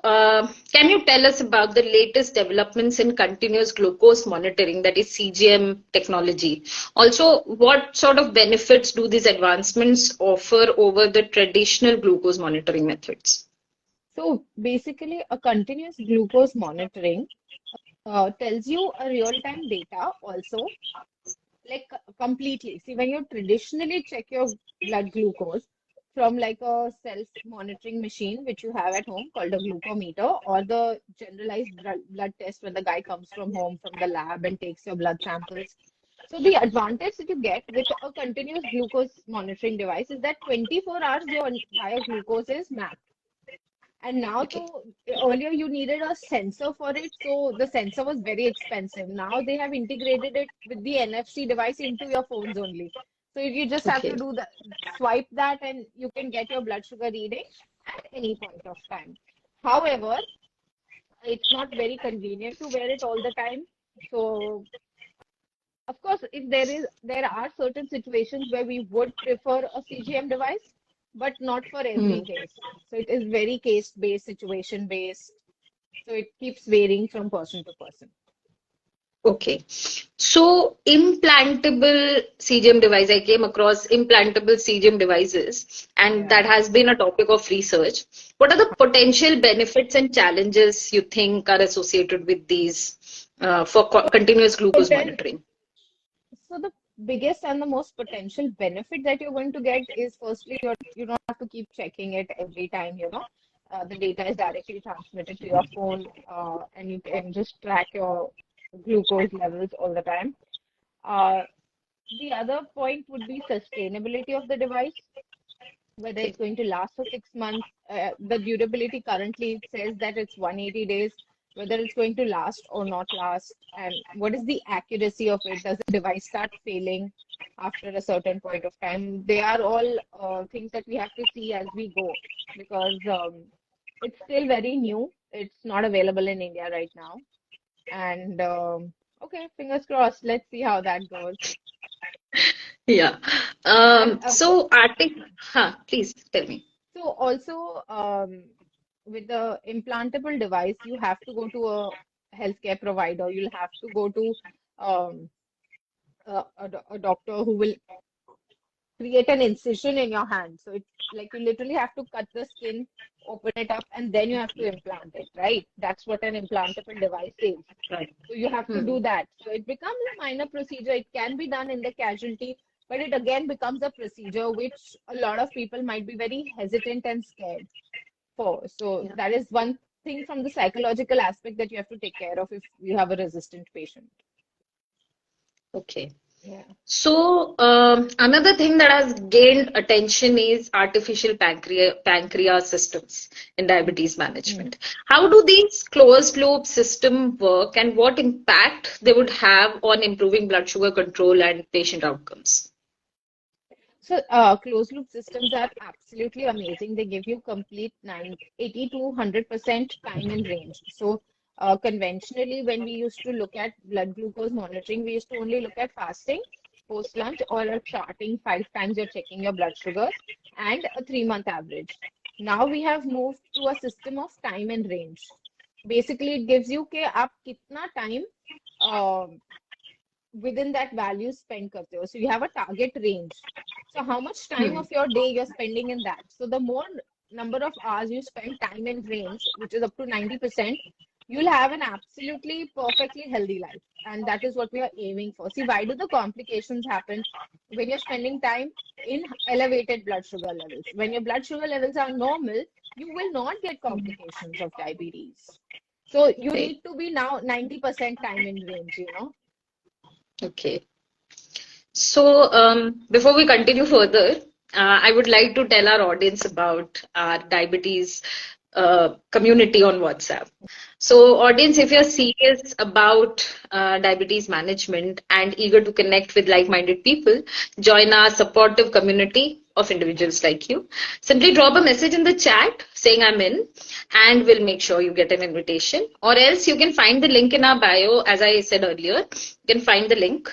can you tell us about the latest developments in continuous glucose monitoring, that is CGM technology? Also, what sort of benefits do these advancements offer over the traditional glucose monitoring methods? So basically, a continuous glucose monitoring tells you a real-time data also, like completely. See, when you traditionally check your blood glucose from like a self-monitoring machine, which you have at home called a glucometer, or the generalized blood test when the guy comes from home from the lab and takes your blood samples. So the advantage that you get with a continuous glucose monitoring device is that 24 hours your entire glucose is mapped. And now, Okay. to earlier you needed a sensor for it, so the sensor was very expensive. Now they have integrated it with the NFC device into your phones only. So you just have to Okay. do the swipe that, and you can get your blood sugar reading at any point of time. However, it's not very convenient to wear it all the time. So of course, if there are certain situations where we would prefer a CGM device, but not for every Hmm. case. So it is very case-based, situation-based. So it keeps varying from person to person. Okay. So implantable CGM device, I came across implantable CGM devices, and that Yeah. has been a topic of research. What are the potential benefits and challenges you think are associated with these for So continuous glucose poten monitoring? so the biggest and the most potential benefit that you're going to get is firstly you don't have to keep checking it every time, you know. The data is directly transmitted to your phone, and you can just track your glucose levels all the time. Uh, The other point would be sustainability of the device, whether Okay. it's going to last for 6 months. The durability currently it says that it's 180 days, whether it's going to last or not last, and what is the accuracy of it? Does the device start failing after a certain point of time? They are all things that we have to see as we go because it's still very new. It's not available in India right now. And okay, fingers crossed. Let's see how that goes. Yeah. And of course, So Arctic, huh, please tell me. so also with the implantable device, you have to go to a healthcare provider. You'll have to go to um, a doctor who will create an incision in your hand. So it's like you literally have to cut the skin, open it up, and then you have to implant it, right? That's what an implantable device is. Right. So you have to Hmm. do that. So it becomes a minor procedure. It can be done in the casualty, but it again becomes a procedure which a lot of people might be very hesitant and scared for. So Yeah. that is one thing from the psychological aspect that you have to take care of if you have a resistant patient. Okay. Yeah. So, another thing that has gained attention is artificial pancreas systems in Mm. diabetes Mm. management. How do these closed loop system work, and what impact they would have on improving blood sugar control and patient outcomes? So closed loop systems are absolutely amazing. They give you complete 80 to 100% time in range. So conventionally, when we used to look at blood glucose monitoring, we used to only look at fasting, post lunch, or at charting 5 times you're checking your blood sugars and a 3 month average. Now we have moved to a system of time and range. Basically, it gives you कि आप कितना time within that value spend karte ho. So you have a target range. So how much time Hmm. of your day you're spending in that. So the more number of hours you spend time in range, which is up to 90%, you'll have an absolutely perfectly healthy life. And that is what we are aiming for. See, why do the complications happen when you're spending time in elevated blood sugar levels? When your blood sugar levels are normal, you will not get complications of diabetes. So you Right. need to be now 90% time in range, you know. Okay. So, before we continue further, I would like to tell our audience about our diabetes community on WhatsApp. So, audience, if you're serious about diabetes management and eager to connect with like-minded people, join our supportive community of individuals like you. Simply drop a message in the chat saying I'm in, and we'll make sure you get an invitation. Or else you can find the link in our bio, as I said earlier. You can find the link.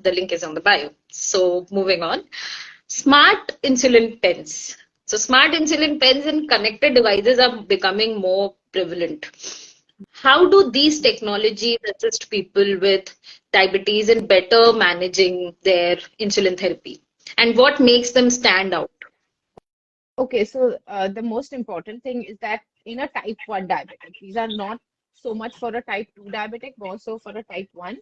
The link is on the bio. So moving on. Smart insulin pens. So smart insulin pens and connected devices are becoming more prevalent. How do these technologies assist people with diabetes in better managing their insulin therapy? And what makes them stand out? Okay, so the most important thing is that in a type 1 diabetic, these are not so much for a type 2 diabetic, more so for a type 1.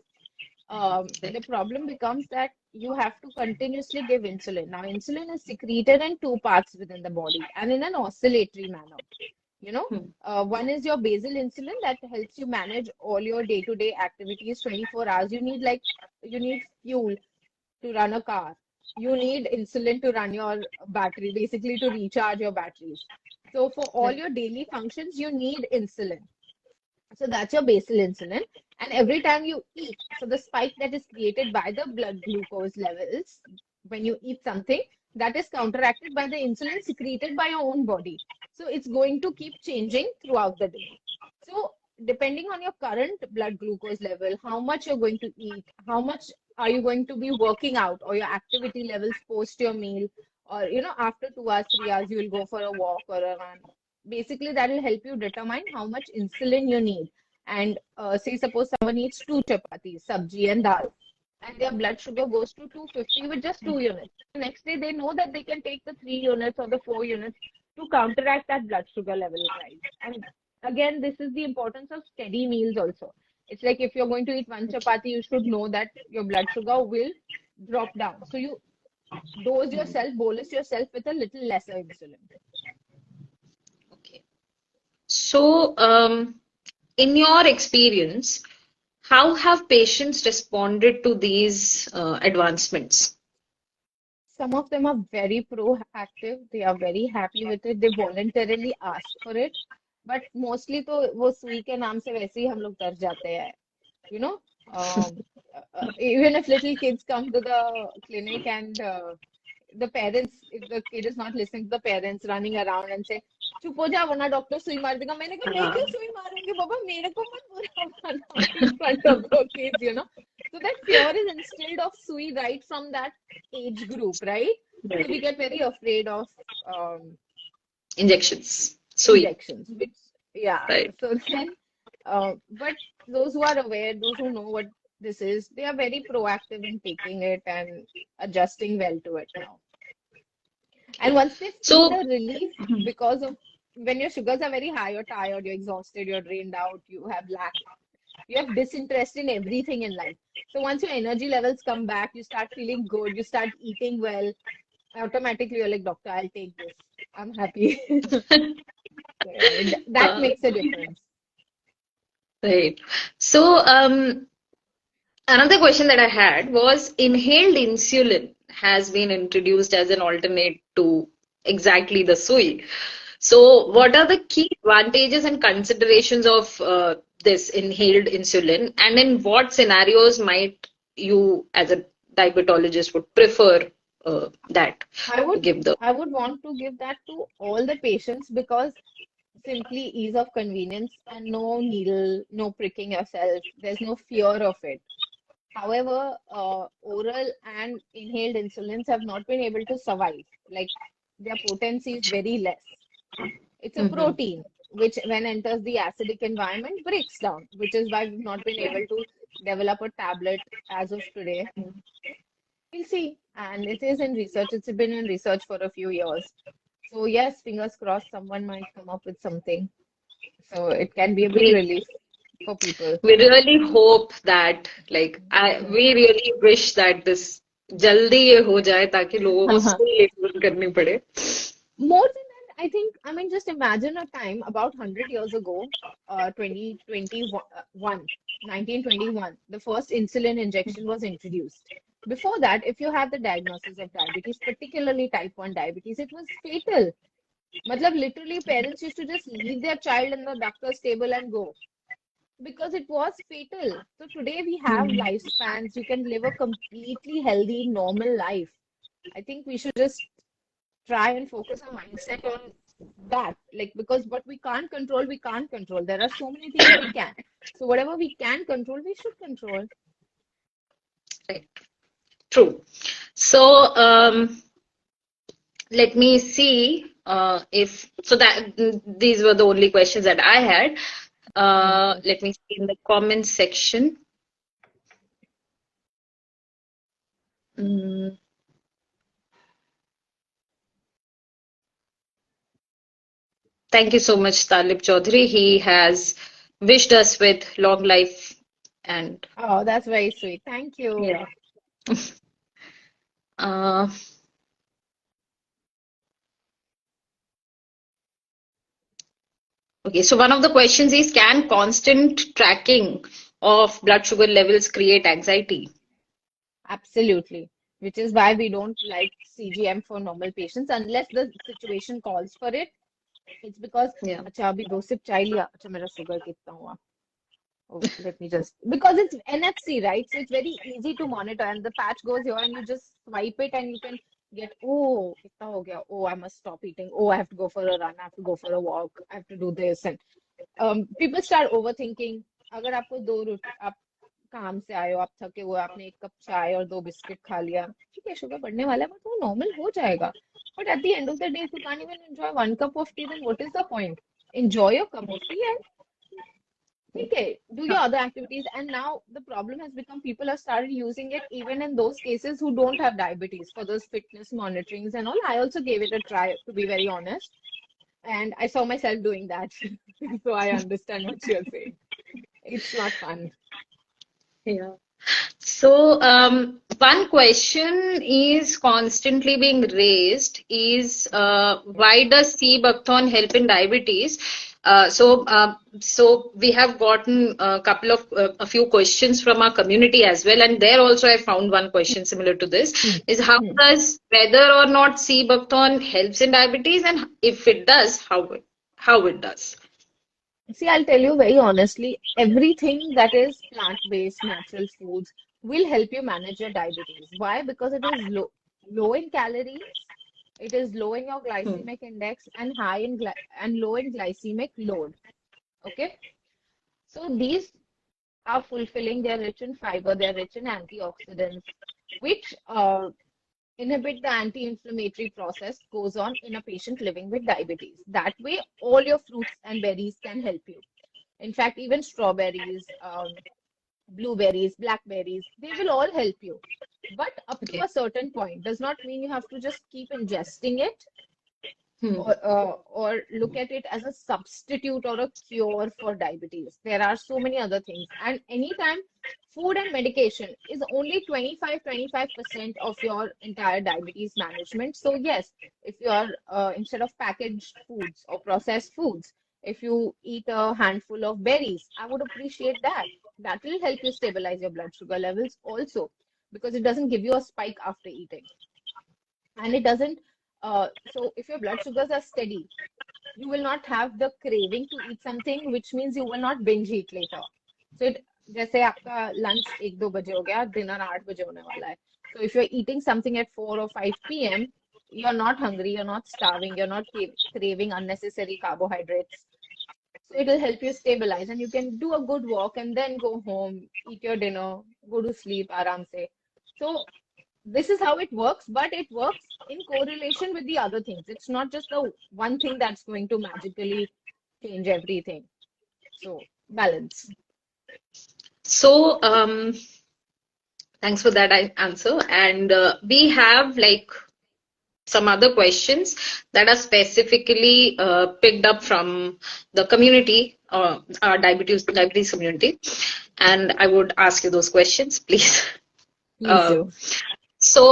The Right. problem becomes that you have to continuously give insulin. Now, insulin is secreted in two parts within the body and in an oscillatory manner. You know, Hmm. one is your basal insulin that helps you manage all your day-to-day activities 24 hours. You need fuel to run a car. You need insulin to run your battery, basically to recharge your batteries. So for all Right. your daily functions, you need insulin. So that's your basal insulin. And every time you eat, so the spike that is created by the blood glucose levels when you eat something, that is counteracted by the insulin secreted by your own body. So it's going to keep changing throughout the day. So depending on your current blood glucose level, how much you're going to eat, how much are you going to be working out, or your activity levels post your meal, or after 2 hours, 3 hours, you will go for a walk or a run. Basically, that will help you determine how much insulin you need. And say, suppose someone eats two chapatis, sabji and dal, and their blood sugar goes to 250 with just 2 units. The next day, they know that they can take the 3 units or the 4 units to counteract that blood sugar level rise. And again, this is the importance of steady meals also. It's like if you're going to eat one chapati, you should know that your blood sugar will drop down. So you dose yourself, bolus yourself with a little lesser insulin. Okay. So, in your experience, how have patients responded to these advancements? Some of them are very proactive. They are very happy with it. They voluntarily ask for it. But mostly तो वो सुई के नाम से वैसे ही हम लोग डर जाते हैं. You know, even if little kids come to the clinic and the parents, if the kid is not listening to the parents running around and say, चुप हो जा वरना डॉक्टर सुई मार देगा. मैंने कहा मैं क्यों हाँ. सुई मारूंगी बाबा, मेरे को मत बुरा मानो in front of the kids. So that fear is instilled of sui right from that age group, right? So we Right. get very afraid of um, Injections. Sui. injections, which, yeah. Right. So then, but those who are aware, those who know what this is, they are very proactive in taking it and adjusting well to it now. And Okay. once they see So, the relief, mhm. because of when your sugars are very high, you're tired, you're exhausted, you're drained out, you have disinterest in everything in life. So once your energy levels come back, you start feeling good, you start eating well, automatically you're like, doctor, I'll take this. I'm happy. So yeah, that uh, makes a difference. right. So, another question that I had was inhaled insulin has been introduced as an alternate to exactly the sui. So, what are the key advantages and considerations of this inhaled insulin, and in what scenarios might you, as a diabetologist, would prefer that I to would give the? I would want to give that to all the patients because simply ease of convenience and no needle, no pricking yourself. There's no fear of it. However, oral and inhaled insulins have not been able to survive. Like their potency is very less. It's a Mhm. protein which, when enters the acidic environment, breaks down, which is why we've not been able to develop a tablet as of today. We'll see. And it is in research. It's been in research for a few years. So yes, fingers crossed, someone might come up with something. So it can be a big We relief for people. we really hope that, like, we really wish that this जल्दी ये हो जाए ताकि लोगों को सुई लेकर करनी पड़े. More than that, I think, I mean, just imagine a time about 100 years ago, 2021, 1921, the first insulin injection was introduced. Before that, if you had the diagnosis of diabetes, particularly type 1 diabetes, it was fatal. Matlab, literally, parents used to just leave their child in the doctor's table and go because it was fatal. So today we have lifespans. You can live a completely healthy, normal life. I think we should just try and focus our mindset on that. Like, because what we can't control, we can't control. There are so many things we can. So whatever we can control, we should control. Right. True. So, let me see. if so that these were the only questions that I had. Okay. Let me see in the comments section. Mm, thank you so much, Talib Chaudhary. He has wished us with long life and Oh, that's very sweet. Thank you. yeah. Uh, okay, so one of the questions is, can constant tracking of blood sugar levels create anxiety? Absolutely. Which is why we don't like CGM for normal patients unless the situation calls for it. It's because Yeah. अच्छा अभी 2 SIP चाय लिया अच्छा मेरा sugar कितना हुआ. Oh, let me just, because it's NFC, right? So it's very easy to monitor, and the patch goes here, and you just swipe it, and you can get, oh, kitna ho gaya? Oh, I must stop eating. Oh, I have to go for a run. I have to go for a walk. I have to do this, and people start overthinking. अगर आपको दो रोटी आप काम से आए हो आप थके हुए आपने 1 कप चाय और 2 बिस्किट खा लिया ठीक है शुगर बढ़ने वाला है बट वो नॉर्मल हो जाएगा but at the end of the day if you can't even enjoy 1 cup of tea then what is the point enjoy your cup of tea and okay, do your other activities. And now the problem has become people have started using it even in those cases who don't have diabetes for those fitness monitorings and all. I also gave it a try, to be very honest. And I saw myself doing that. So I understand what you're saying. It's not fun. Yeah. So, one question is constantly being raised is, why does C. buckthorn help in diabetes? So we have gotten a few questions from our community as well, and there also I found one question similar to this, Hmm. is how Hmm. does whether or not C. buckthorn helps in diabetes, and if it does, how it does? See, I'll tell you very honestly, everything that is plant-based, natural foods will help you manage your diabetes. Why? Because it is low in calories, it is low in your Hmm. glycemic index and high in and low in glycemic load. Okay, so these are fulfilling. They're rich in fiber, they're rich in antioxidants, which inhibit the anti-inflammatory process goes on in a patient living with diabetes. That way, all your fruits and berries can help you. In fact, even strawberries, blueberries, blackberries, they will all help you. But up to Okay. a certain point does not mean you have to just keep ingesting it Hmm. or look at it as a substitute or a cure for diabetes. There are so many other things. And anytime food and medication is only 25% of your entire diabetes management. So yes, if you are instead of packaged foods or processed foods, if you eat a handful of berries, I would appreciate that. That will help you stabilize your blood sugar levels also because it doesn't give you a spike after eating and it doesn't so if your blood sugars are steady you will not have the craving to eat something which means you will not binge eat later so it जैसे आपका lunch 1-2 बजे हो गया dinner 8 बजे होने वाला है so if you're eating something at 4 or 5 p.m. you're not hungry you're not starving you're not craving unnecessary carbohydrates so it will help you stabilize and you can do a good walk and then go home eat your dinner go to sleep आराम से so this is how it works, but it works in correlation with the other things. It's not just the one thing that's going to magically change everything. So, balance. So, thanks for that answer. And we have like some other questions that are specifically picked up from the community, our diabetes community. And I would ask you those questions, please. Please Uh, do. so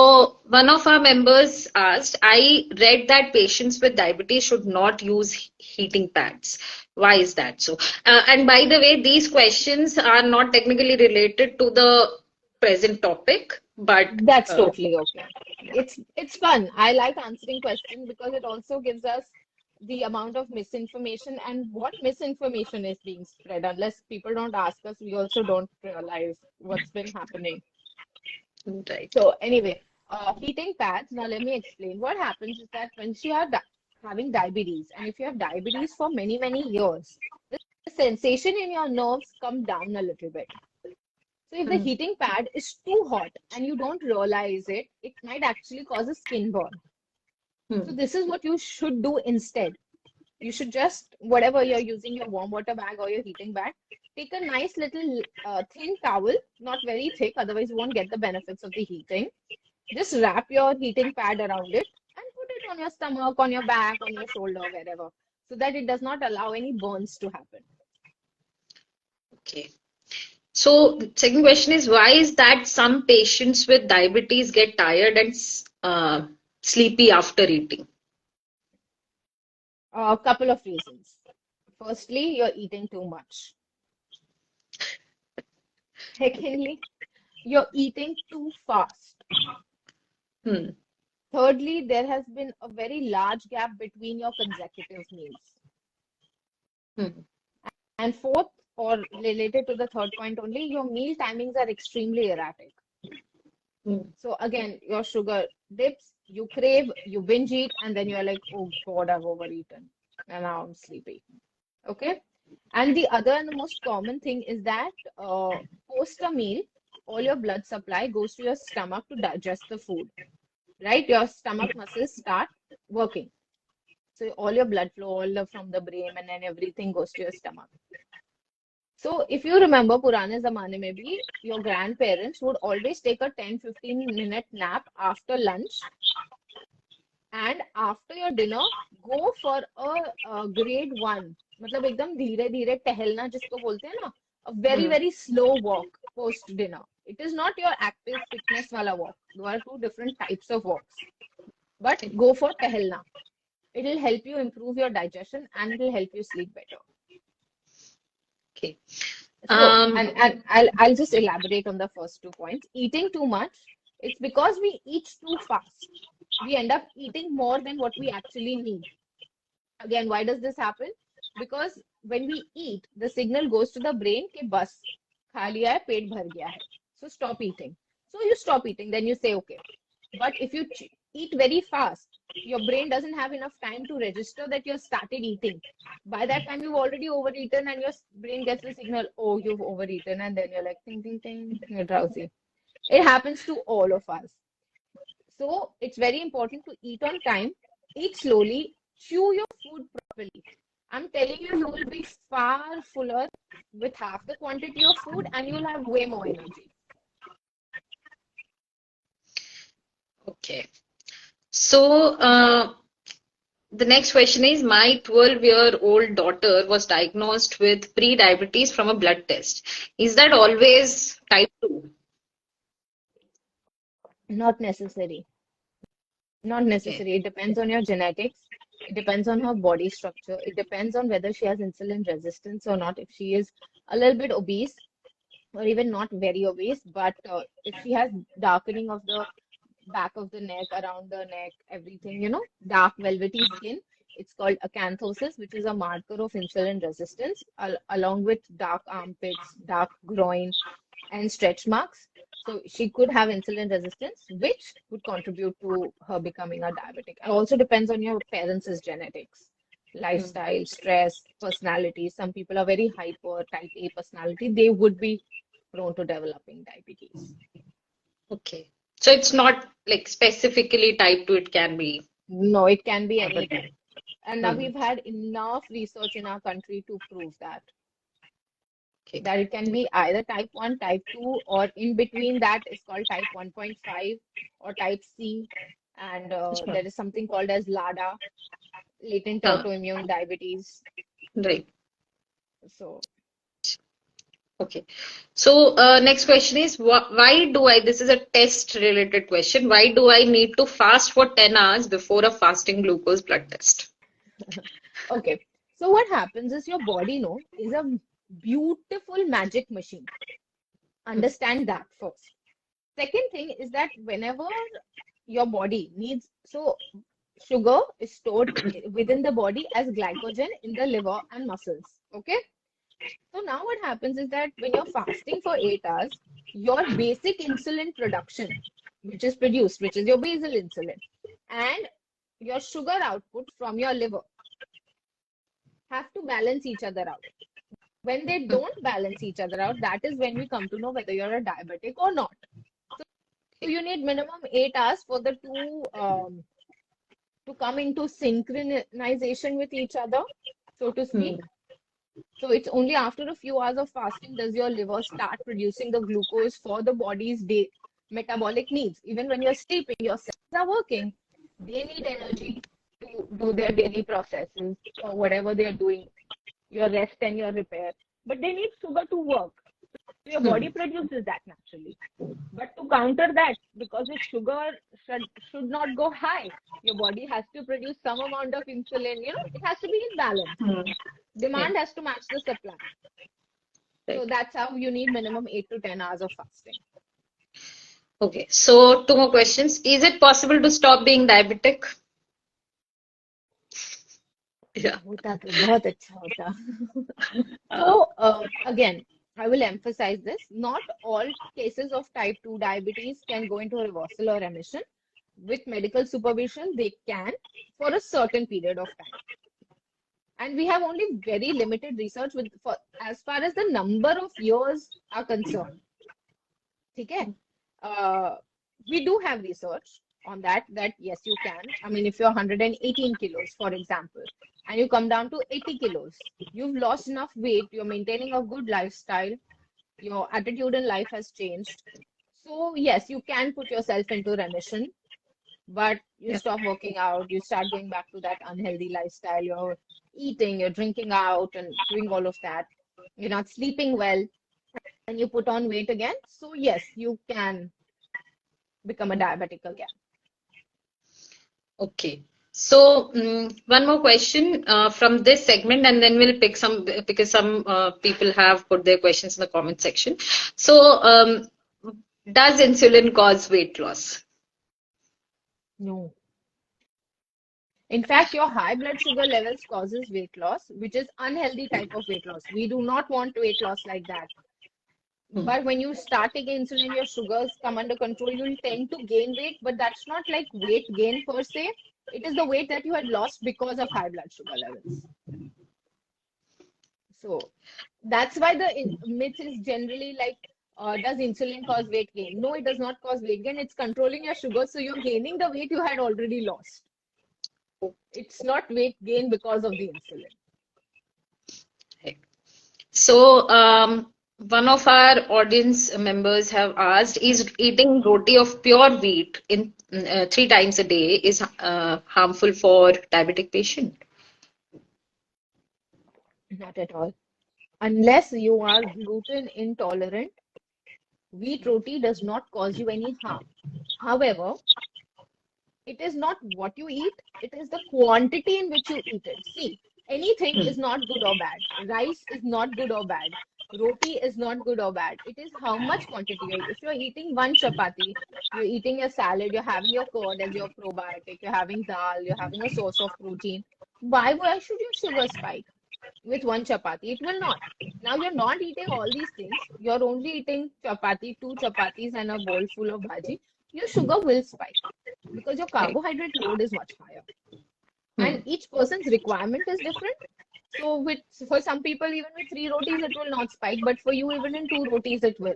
one of our members asked, I read that patients with diabetes should not use heating pads. Why is that so? And by the way, these questions are not technically related to the present topic, but That's totally okay. It's fun. I like answering questions because it also gives us the amount of misinformation and what misinformation is being spread. Unless people don't ask us, we also don't realize what's been happening. right. So anyway, heating pads. Now let me explain. What happens is that when you are having diabetes, and if you have diabetes for many years, the sensation in your nerves come down a little bit. So if the Hmm. heating pad is too hot and you don't realize it, it might actually cause a skin burn. So Hmm. this is what you should do instead. You should just, whatever you're using, your warm water bag or your heating bag, take a nice little thin towel, not very thick, otherwise you won't get the benefits of the heating. Just wrap your heating pad around it and put it on your stomach, on your back, on your shoulder, wherever, so that it does not allow any burns to happen. Okay. So the second question is, why is that some patients with diabetes get tired and sleepy after eating? A couple of reasons. Firstly, you're eating too much. Secondly, you're eating too fast. Hmm. Thirdly, there has been a very large gap between your consecutive meals. Hmm. And fourth, or related to the third point only, your meal timings are extremely erratic. Hmm. So again, your sugar dips, you crave, you binge eat, and then you're like, oh God, I've overeaten. And now I'm sleepy. Okay. And the other and the most common thing is that post a meal, all your blood supply goes to your stomach to digest the food, right? Your stomach muscles start working. So all your blood flow, from the brain and then everything goes to your stomach. So if you remember, Purane Zamane mein bhi, your grandparents would always take a 10-15 minute nap after lunch, and after your dinner, go for a grade one, मतलब एकदम धीरे धीरे टहलना जिसको बोलते हैं ना, a very Hmm. very slow walk post dinner. It is not your active fitness wala walk. There are two different types of walks, but Okay. go for टहलना. It will help you improve your digestion and it will help you sleep better. Okay. So, Um, and I'll just elaborate on the first 2 points. Eating too much, it's because we eat too fast. We end up eating more than what we actually need. Again, why does this happen? Because when we eat, the signal goes to the brain कि बस खा लिया है, पेट भर गया है. So stop eating. So you stop eating, then you say okay. But if you eat very fast, your brain doesn't have enough time to register that you've started eating. By that time, you've already overeaten, and your brain gets the signal, oh, you've overeaten, and then you're like, ting, ting, ting, you're drowsy. It happens to all of us. So it's very important to eat on time, eat slowly, chew your food properly. I'm telling you, you will be far fuller with half the quantity of food, and you'll have way more energy. okay. So, the next question is, my 12-year-old daughter was diagnosed with pre-diabetes from a blood test. Is that always type 2? Not necessary. Not Okay. necessary. It depends on your genetics. It depends on her body structure. It depends on whether she has insulin resistance or not. If she is a little bit obese or even not very obese, but if she has darkening of the back of the neck, around the neck, everything, dark velvety skin, it's called acanthosis, which is a marker of insulin resistance, along with dark armpits, dark groin, and stretch marks. So she could have insulin resistance, which would contribute to her becoming a diabetic. It also depends on your parents' genetics, Hmm. lifestyle, stress, personality. Some people are very hyper, type A personality. They would be prone to developing diabetes. Okay. So it's not like specifically type 2, it can be No, it can be other any type. type. And now Hmm. we've had enough research in our country to prove Okay. that it can be either type 1, type 2, or in between that is called type 1.5 or type C. And Sure. there is something called as LADA, latent Huh. autoimmune diabetes. Right. So, Okay. So, next question is, why do I, this is a test related question, why do I need to fast for 10 hours before a fasting glucose blood test? okay. So what happens is your body, no, is a beautiful magic machine. Hmm. Understand that first. Second thing is that whenever your body needs, so sugar is stored within the body as glycogen in the liver and muscles. Okay. So now what happens is that when you're fasting for 8 hours, your basic insulin production, which is produced, which is your basal insulin, and your sugar output from your liver have to balance each other out. When they Hmm. don't balance each other out, that is when we come to know whether you're a diabetic or not. So Okay. you need minimum 8 hours for the two to come into synchronization with each other, so to speak. Hmm. So it's only after a few hours of fasting does your liver start producing the glucose for the body's day metabolic needs. Even when you're sleeping, your cells are working. They need energy to do their daily processes or whatever they're doing, your rest and your repair. But they need sugar to work. So your body Hmm. produces that naturally. But to counter that, because the sugar should not go high, your body has to produce some amount of insulin. It has to be in balance. Hmm. Yeah. Demand has to match the supply. So Right. that's how you need minimum 8 to 10 hours of fasting. Okay. So two more questions. Is it possible to stop being diabetic? Yeah. होता तो बहुत अच्छा होता. So again, I will emphasize this. Not all cases of type 2 diabetes can go into reversal or remission. With medical supervision, they can for a certain period of time. And we have only very limited research as far as the number of years are concerned. Okay? We do have research on that yes, you can. I mean, if you're 118 kilos, for example, and you come down to 80 kilos, you've lost enough weight, you're maintaining a good lifestyle, your attitude in life has changed. So, yes, you can put yourself into remission, but you Yeah. stop working out, you start going back to that unhealthy lifestyle, you're eating, you're drinking out, and doing all of that. You're not sleeping well, and you put on weight again. So, yes, you can become a diabetic again. Okay. So one more question from this segment, and then we'll pick some because some people have put their questions in the comment section. So, does insulin cause weight loss? No. In fact, your high blood sugar levels causes weight loss, which is unhealthy type of weight loss. We do not want weight loss like that. Hmm. But when you start taking insulin, your sugars come under control, you'll tend to gain weight, but that's not like weight gain per se. It is the weight that you had lost because of high blood sugar levels. So that's why the myth is generally like, does insulin cause weight gain? No, it does not cause weight gain. It's controlling your sugar, so you're gaining the weight you had already lost. It's not weight gain because of the insulin. Right. So, one of our audience members have asked, is eating roti of pure wheat in 3 times a day is harmful for diabetic patient? Not at all. Unless you are gluten intolerant, wheat roti does not cause you any harm. However, it is not what you eat, it is the quantity in which you eat it. See, anything Hmm. is not good or bad. Rice is not good or bad. Roti is not good or bad. It is how much quantity you're. If you're eating one chapati, you're eating a salad, you're having your curd as your probiotic, you're having dal, you're having a source of protein. Why should your sugar spike with one chapati? It will not. Now you're not eating all these things. You're only eating chapati, two chapatis, and a bowl full of bhaji. Your sugar will spike because your Right. carbohydrate load is much higher, Hmm. and each person's requirement is different. So for some people, even with three rotis it will not spike, but for you, even in two rotis it will.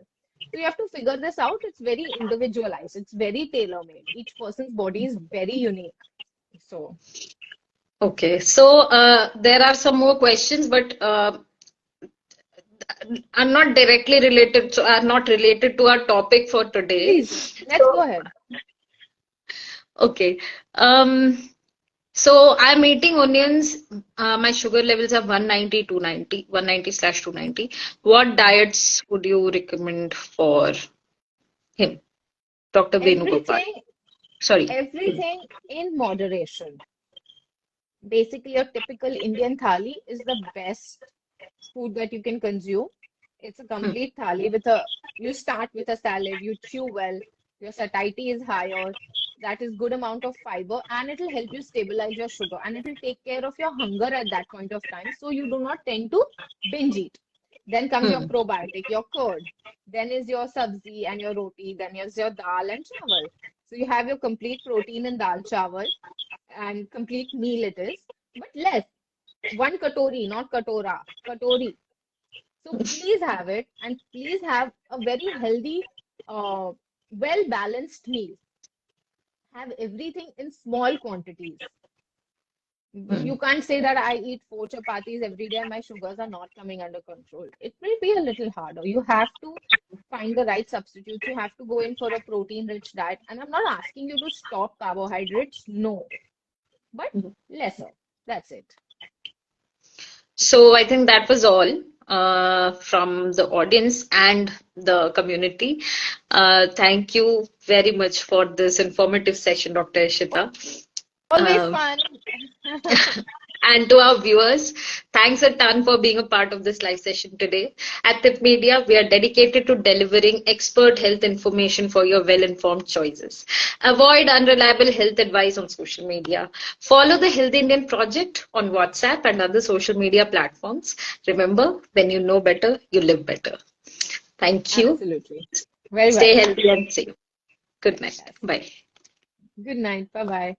So you have to figure this out. It's very individualized, it's very tailor made. Each person's body is very unique. So Okay. So, there are some more questions, but are not directly related, so are not related to our topic for today. please, let's go So, ahead. okay. Um, so I'm eating onions. My sugar levels are 190, 290, 190/290. What diets would you recommend for him, Dr. Venugopal? everything Sorry. everything in moderation. Basically, a typical Indian thali is the best food that you can consume. It's a Hmm. complete thali with you start with a salad, you chew well, your satiety is higher, that is good amount of fiber, and it will help you stabilize your sugar, and it will take care of your hunger at that point of time, so you do not tend to binge eat. Then comes your Hmm. probiotic, your curd, then is your sabzi and your roti, then is your dal and chawal. So you have your complete protein in dal chawal, and complete meal it is, but less. One katori, not katora, katori. So please have it, and please have a very healthy, well balanced meal. Have everything in small quantities. You can't say that I eat 4 chapatis every day and my sugars are not coming under control. It will be a little harder. You have to find the right substitutes. You have to go in for a protein-rich diet. And I'm not asking you to stop carbohydrates, no, but lesser. That's it. So I think that was all from the audience and the community. Thank you very much for this informative session, Dr. Ishita. Always Uh, fun. And to our viewers, thanks a ton for being a part of this live session today. At Tip Media, we are dedicated to delivering expert health information for your well-informed choices. Avoid unreliable health advice on social media. Follow the Healthy Indian Project on WhatsApp and other social media platforms. Remember, when you know better, you live better. Thank you. Absolutely. Very Stay well. healthy and safe. Good night. Yes. Bye. Good night. Bye-bye.